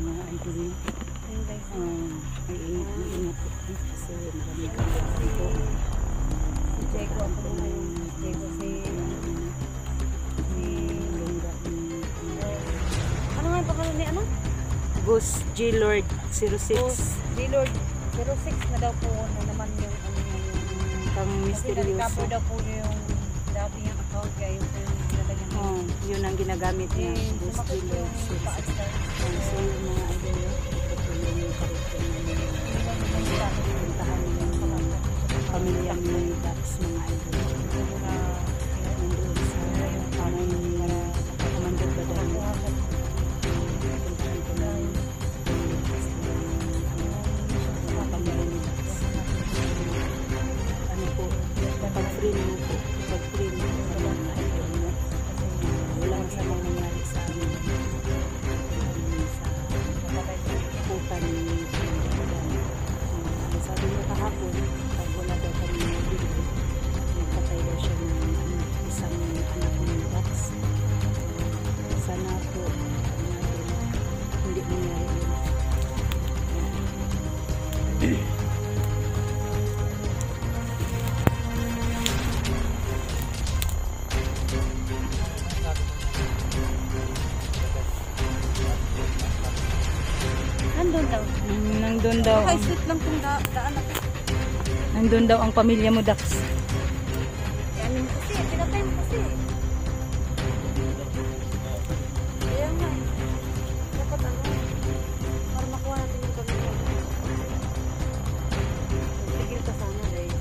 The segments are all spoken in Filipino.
mga idol niya. Ayun guys. May ingat po kasi marami kami dito. Si Diego ako muna yung Diego si ano nga yung pangalan ni ano? Boss G Lord 06. G-Lord 06 na daw po ano naman yung ano niya yung Pang kasi misteryoso. na-recover daw po niya yung dati niyang account kaya yung pinalagyan niya. Yun ang ginagamit niya. Boss G Sumakit po Lord yung 06. paas daw. So yung mga idol niya, ito po yung karito na puntahan niya yung pamilya ni Dax mga idol. Nandun sa pamay ni Commander Badan. Puntahan ko na yung mga pamilya ni Dax. Ano po, pag-free mo po, pag-free mo po mga idol mo. Wala masamang nangyari sa amin. Sa putan ni Commander Badan. Ang sabi niya kahapon, pag wala daw kami nabili, nagpatay daw siya ng isang anak ni Dax. Sana po, hindi nangyari yun. Nandun daw. Nandun daw, Naka-sweet lang kung daan ako. nandun daw ang pamilya mo, Dax. Yan yung kasi, pinatay mo kasi. Kaya nga eh. Dapat ano, para makuha natin yung pamilya. Tigil ka sana dahil.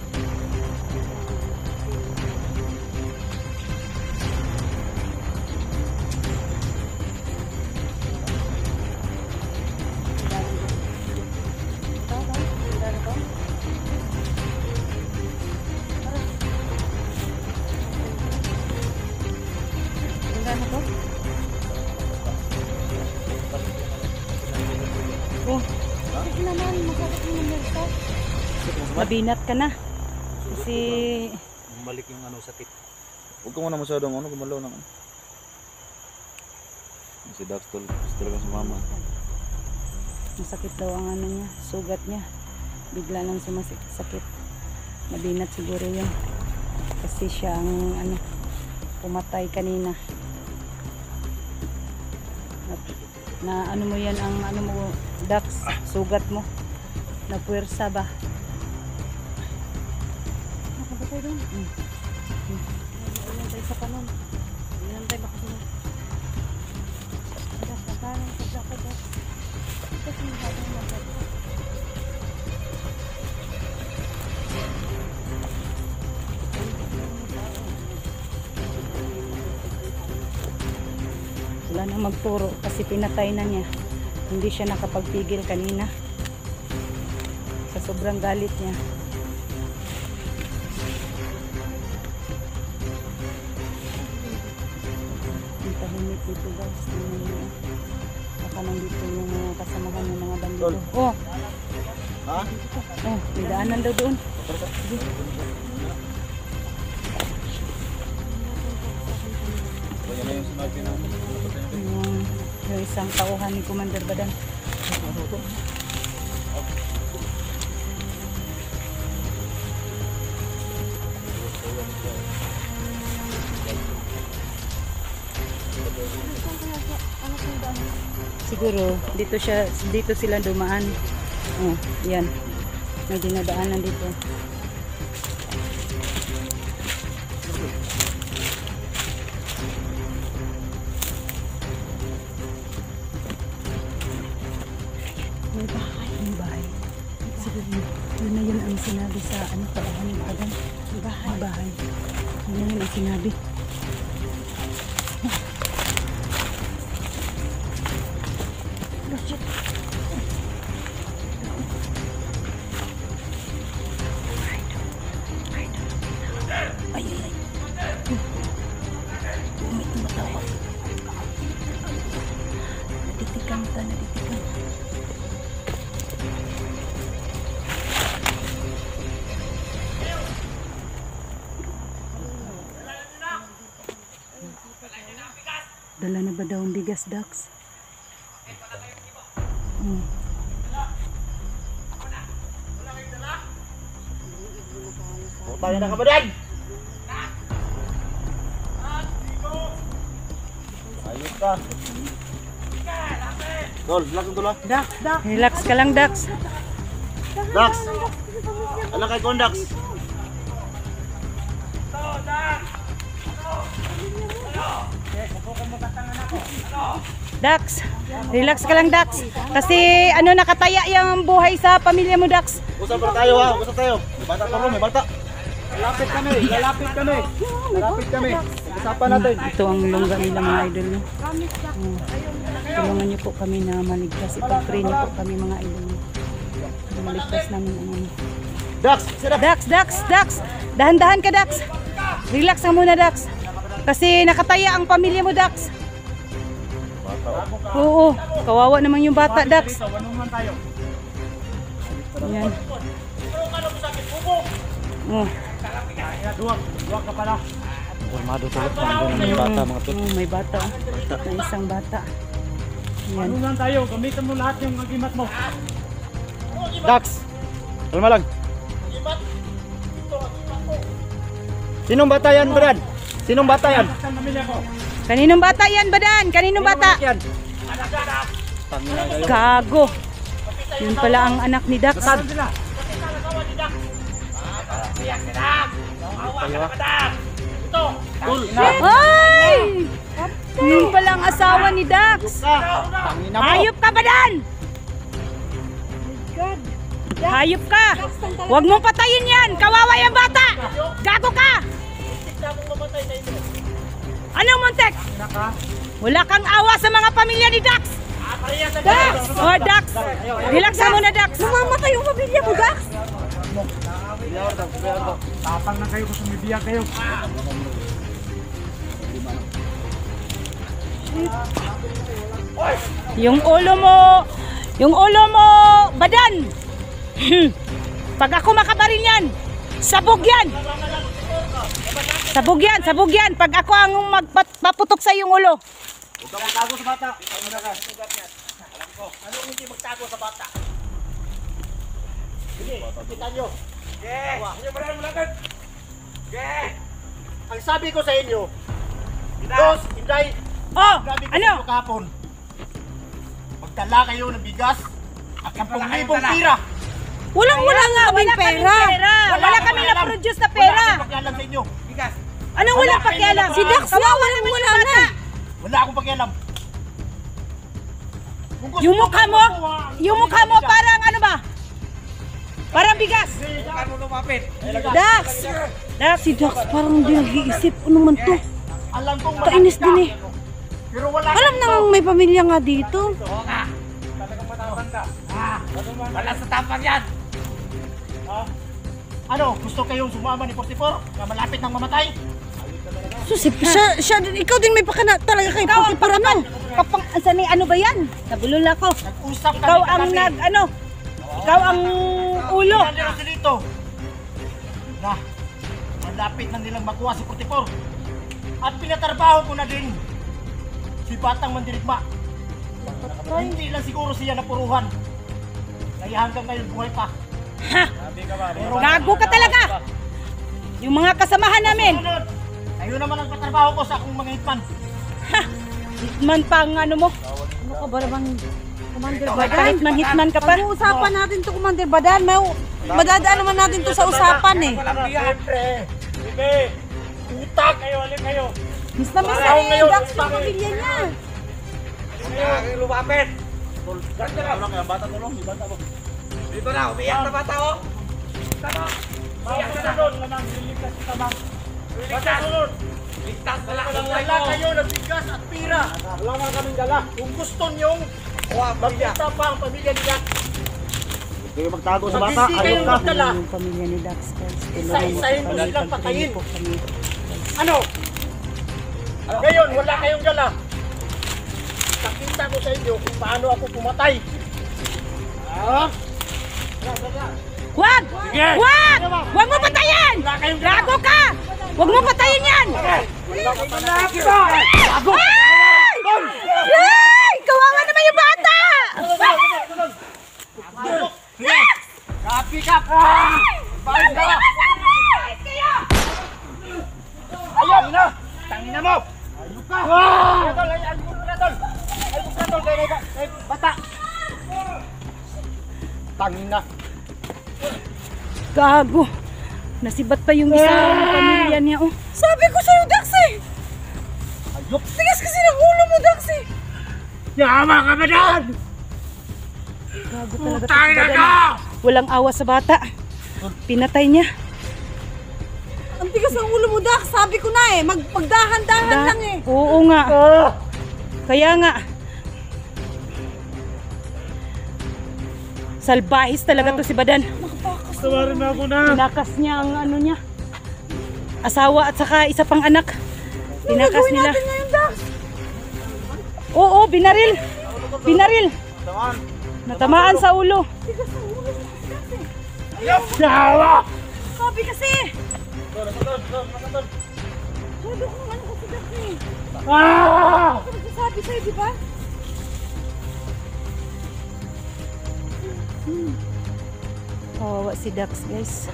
Ano to? Oh, Bakit naman, masakit yung numersa. mabinat ka na. Kasi, Bumalik yung ano sakit. Huwag ka muna masyadong ano, gumalaw ng ano. Si Dax talaga si mama. masakit daw ang ano niya, sugat niya. Bigla lang sumasakit. Mabinat siguro yun. Kasi siya ang ano, pumatay kanina. Na ano mo yan, ang ano mo, Dax, sugat mo. Na puwersa ba? Nakabatay doon. Ayan tayo sa kanon. Ayan tayo baka sila. Dapat nakanan sa jacket dapat. Kasi masyadong masakit. Wala nang magturo kasi pinatay na niya. Hindi siya nakapagpigil kanina. Sa sobrang galit niya. Ang tahimik dito guys. Baka nandito yung mga kasamahan ng mga bandido. Oh! Ha? Oh, may daanan daw doon. Kaya na yung sinabi namin. Yung isang tauhan ni Commander Badan. Siguro dito sila dumaan. Oh, yan. May dinadaanan dito. May bahay, may bahay. Siguro yun na yun ang sinabi sa ano tauhan ni Badan. May bahay. May bahay. Yun na yun ang sinabi. Shit. Ay, ay, ay. May tumatawag. Natitikan ka, natitikan. Dala na ba daw ang bigas, Dax? Tayo na kabadan! Ayos ka. Dol, relax ang tulo. Dax. Relax ka lang, Dax. Dax! Alam kay Kon, Dax. Dax, relax ka lang, Dax. Kasi ano, nakataya yung buhay sa pamilya mo, Dax. Usap pa tayo ha, usap tayo. May bata pa rin, may bata. Lalapit kami. Usapan natin. Ito ang lungga nila, mga idol. No? Tulungan niyo po kami na maligtas. Ipag-pray niyo po kami, mga idol. Na maligtas namin ang ano. Dax, sira. Dax. Dahan-dahan ka, Dax. Relax ka muna, Dax. Kasi nakataya ang pamilya mo, Dax. Oo, kawawa naman yung bata, Dax. Yan. Oh. Duwag ka pala. Formado tulad ng bata, mga tol. Oh, may bata. May isang bata. Yan. Tulungan tayo, gamitin mo lahat yung agimat mo. Dax, kalma lang. Sinong bata yan, Brad? Sinong bata yan? Sa pamilya ko. Kaninong bata yan, Badan? Kaninong bata? Yan. Gago. Yun pala ang anak ni Dax. Ay! Yun pala ang asawa ni Dax. Hayop ka, Badan! Hayop ka! Huwag mong patayin yan! Kawawa yung bata! Gago ka! Anong muntek? Wala kang awa sa mga pamilya ni Dax! Dax! Oh, Dax! Relax ka muna, Dax! Namamatay yung pamilya mo, Dax! Tapang na kayo kung sumibiyag kayo. Yung ulo mo, Badan! Pag ako makabaril yan, sabog yan! Sabog yan! Pag ako ang magpaputok sa iyong ulo. Huwag ka magtago sa bata. Alam ko. Ano hindi magtago sa bata? Sige, kita nyo. Ang sabi ko sa inyo, Dos, Inday, Oh! sabi ko Ano? sa inyo kahapon, magdala kayo ng bigas at 10,000 tira. Wala nga kaming pera! Wala kami na-produce na pera! Wala akong pakialam sa inyo. Anong walang pakialam? Si Dax nga, wala na! Wala akong pakialam. Kung gusto Yung mukha mo, makuha, yung mukha mo parang ano ba? Parang bigas! Dax! Dax, si Dax parang hindi nag-iisip. Ano man to? alam kong Kainis din eh. Pero wala Alam nang may pamilya nga dito. Wala sa tapang yan. Ano, gusto kayong sumama ni 44 na malapit nang mamatay? So, siya din, ikaw din may pakana talaga kay Puti para mo. Kapang, sanay ano ba yan? Nabulol ako. Nag-usap kami Ikaw ang kagabi. ikaw ang ulo. Nandito sila dito. Na, malapit na nilang makuha si 44. At pinatrabaho ko na din si Batang Mandirigma. Hindi lang siguro siya napuruhan. Kaya hanggang ngayon buhay pa. Ha! Pero Gago ka talaga. Yung mga kasamahan namin. Sunod, kayo naman ang katrabaho ko sa akong mga hitman. Ha! Hitman pa ang ano mo. Ano ka ba naman, Commander Baka Badan? hitman ka pa. Pag-uusapan natin to, Commander Badan. Madadaan naman natin to sa usapan eh. Siyempre, Bibi, utak kayo, alin kayo. Miss na miss Parang na ngayon, Dax yung pamilya niya. Kayo lumapit. Ganda lang. Ano kaya bata tulong? Di bata ko. Dito na, umiyak na bata ko. Tama. Umiyak na doon. Liligtas kita bang. Liligtas. Ligtas na lang ang buhay ko. Wala kayo ng bigas at pira. Wala nga kaming dala. Kung gusto nyong magkita pa ang pamilya ni Dax. Kayo magtago sa bata. Ayaw ka. Yung pamilya ni Dax. Isa-isahin mo silang patayin. Ano? Ngayon, wala kayong dala. Nakita ko sa inyo kung paano ako pumatay. Ha? Wag! Wag! Wag mo patayin! Gago ka! Wag mo patayin yan! Ay! Ay! Kawawa naman yung bata! tol, kay bata. Tangin na. Gago. Nasibat pa yung isang pamilya niya, oh. Sabi ko sa'yo, Dax eh! Ayop. Tigas kasi ng ulo mo, Dax eh! Yama ka ba dyan? Gago talaga to si Tangin na Badan. ka! Walang awa sa bata. Pinatay niya. Ang tigas ng ulo mo, Dax! Sabi ko na eh, magdahan-dahan lang eh! Oo nga. Kaya nga. Salbahis talaga to si Badan. Tawarin na ako na. Tinakas niya ang ano niya. Asawa at saka isa pang anak. Tinakas nila. Natin ngayon, Dax! Oo, binaril. Binaril. Taman. Natamaan sa ulo. Tigas ng ulo mo, Dax eh! Yawa! Sabi kasi! Tol. Sabi ko ano kasi, Dax eh! Ah! Ano nagsasabi sa'yo, di ba? Kawawa si Dax, guys.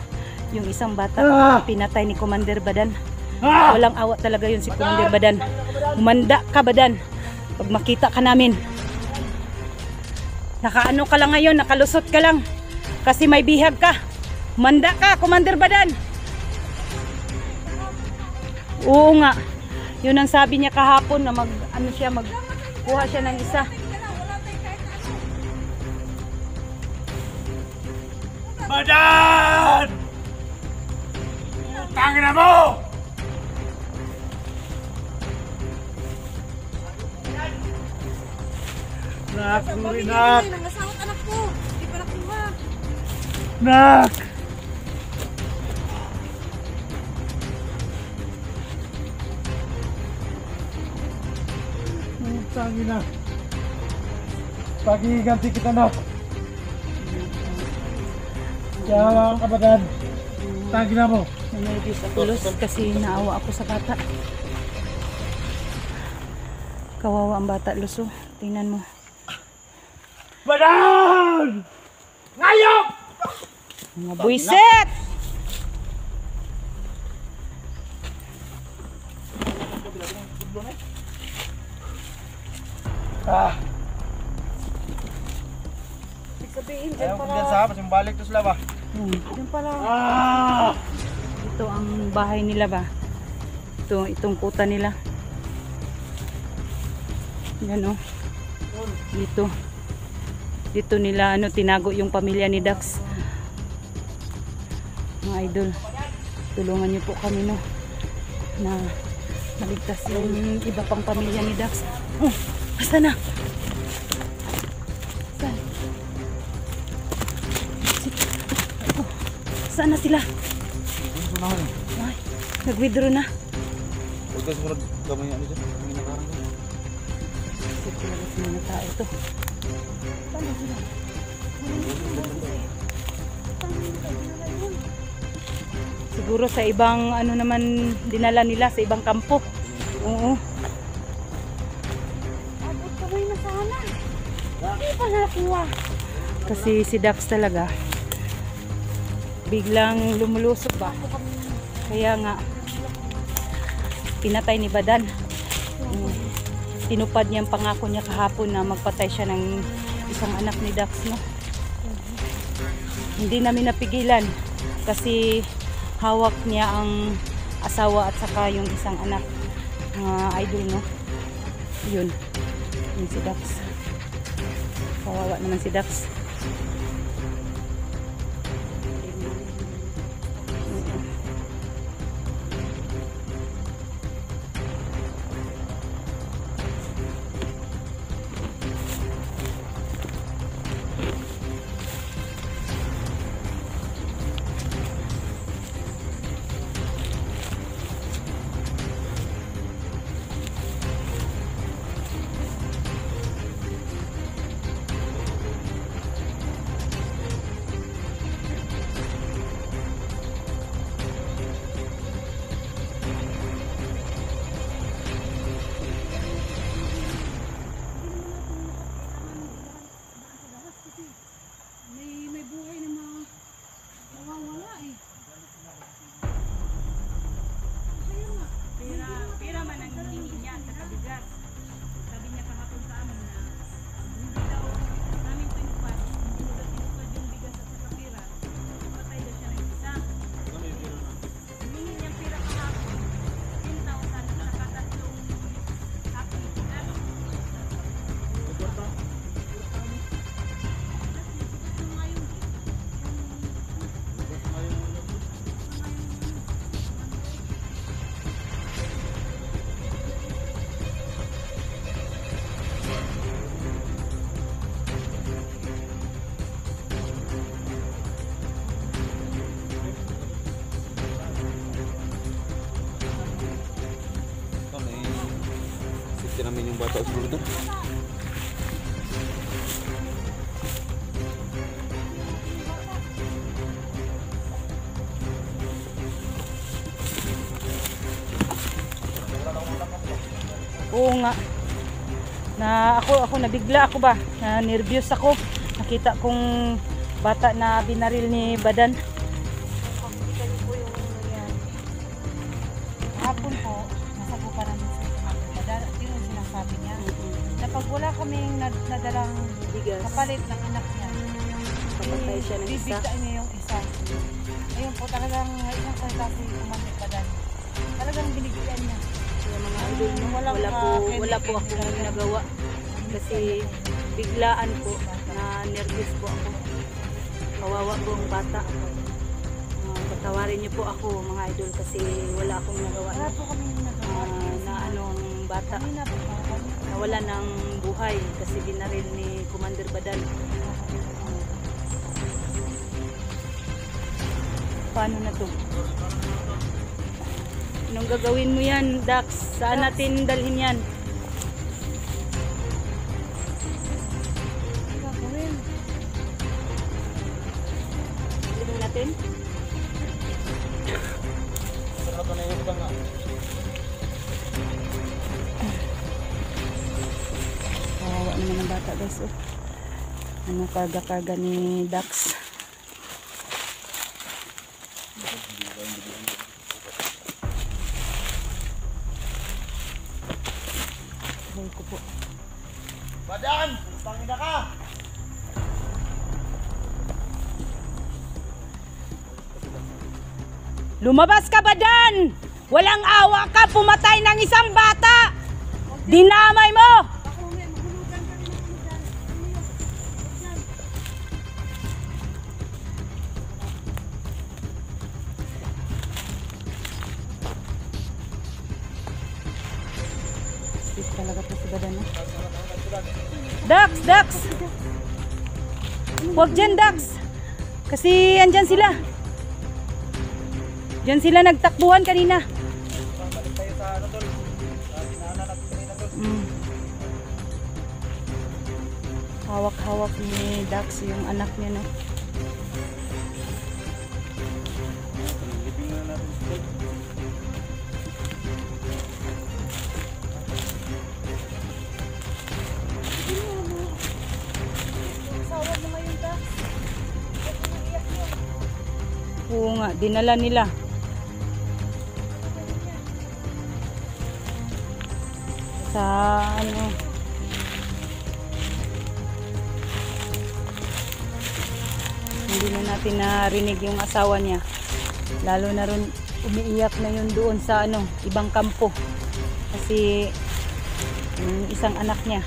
Yung isang bata, Ah! pinatay ni Commander Badan. Ah! Walang awa talaga yun si Commander Badan. Humanda ka, Badan. Pag makita ka namin. Nakaano ka lang ngayon, nakalusot ka lang. Kasi may bihag ka. Humanda ka, Commander Badan. Oo nga. Yun ang sabi niya kahapon na magkuha siya ng isa. Badan! Tangin na mo! Nak, sorry nak! Nangasawat anak ko! Hindi pa nakuha! Nak! Tangin na! Pagiganti kita nak! Yawa ka Badan! Tangin na mo! Nangyayos ako, Los, kasi naawa ako sa bata. Kawawa ang bata, Los, oh. Tingnan mo. Badan! Ngayop! Mga buisit! Ah! Ibig sabihin, Ayaw ko dyan sa hapos, yung balik to sila ba? Diyan pala. Ah! Ito ang bahay nila ba? Itong kuta nila. Yan, oh. Dito nila tinago yung pamilya ni Dax. Mga idol, tulungan niyo po kami na maligtas yung iba pang pamilya ni Dax. Oh, basta na. Saan? Oh, saan na sila? Ay, nag-withdraw na. Huwag ka sumunod gamay ano dyan. May nakarang dyan. Kasi talaga sa mga tao to. Siguro sa ibang naman dinala nila sa ibang kampo. Oo. Abot kamay na sana. Hindi pa nakuha. Kasi si Dax talaga biglang lumulusot ba. Kaya nga pinatay ni Badan. Tinupad niya ang pangako niya kahapon na magpatay siya ng isang anak ni Dax, no? Hindi namin napigilan kasi hawak niya ang asawa at saka yung isang anak, mga idol, no? Yun si Dax. Kawawa naman si Dax. Oo nga. Ako nabigla ako ba? Na nervyos ako. Nakita kong bata na binaril ni Badan. Pakita niyo po yung nangyari. Hapon po, nasa buka namin sa Badan. At yun ang sinasabi niya. Na pag wala kaming nadalang Bigas. kapalit ng anak niya, Pamatay siya ng isa. bibigyan niya yung isa. Ayun po, talagang isang salita si Commander Badan. Talagang binigyan niya. Kaya mga idol, no? Walang, wala po candy akong nagawa. Kasi biglaan po, na nervous po ako. Kawawa po ang bata. Patawarin niyo po ako mga idol kasi wala akong nagawa. Wala po kami nagawa. Na anong bata. Kanina po, Nawala ng buhay kasi binaril ni Commander Badan. paano na to? Anong gagawin mo yan, Dax? Saan natin dalhin yan? Gagawin. Dalhin natin? Kawawa naman ang bata guys. Oh. Ano karga-karga ni Dax. Sabay ko po. Badan! Pangina ka! Lumabas ka ba dan? Walang awa ka, pumatay ng isang bata! Dinamay mo! Sweet talaga po si Badan. Dax! Dax! Huwag dyan, Dax! Kasi andyan sila. Diyan sila nagtakbuhan kanina. Balik tayo sa ano tol. Sa sinana natin kanina tol. Hawak-hawak ni Dax yung anak niya, no? Lipin na natin si tol. Sawa mo ngayon, Dax. Huwag mo nang iyak yun. Oo nga, dinala nila. Sa ano, hindi na natin narinig yung asawa niya. Lalo na rin umiiyak na yun doon sa ano, ibang kampo. Kasi yung isang anak niya.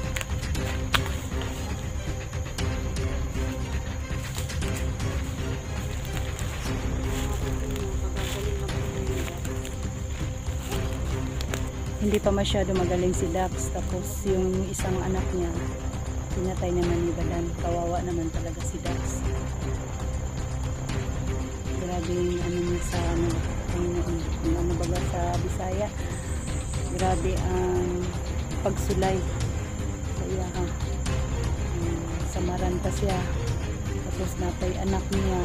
Hindi pa masyado magaling si Dax. Tapos yung isang anak niya, pinatay naman ni Badan. Kawawa naman talaga si Dax. Grabe yung ano niya sa ano, yung ano baga sa Bisaya. Grabe ang pagsulay. Kaya samaran pa siya. Tapos napay anak niya.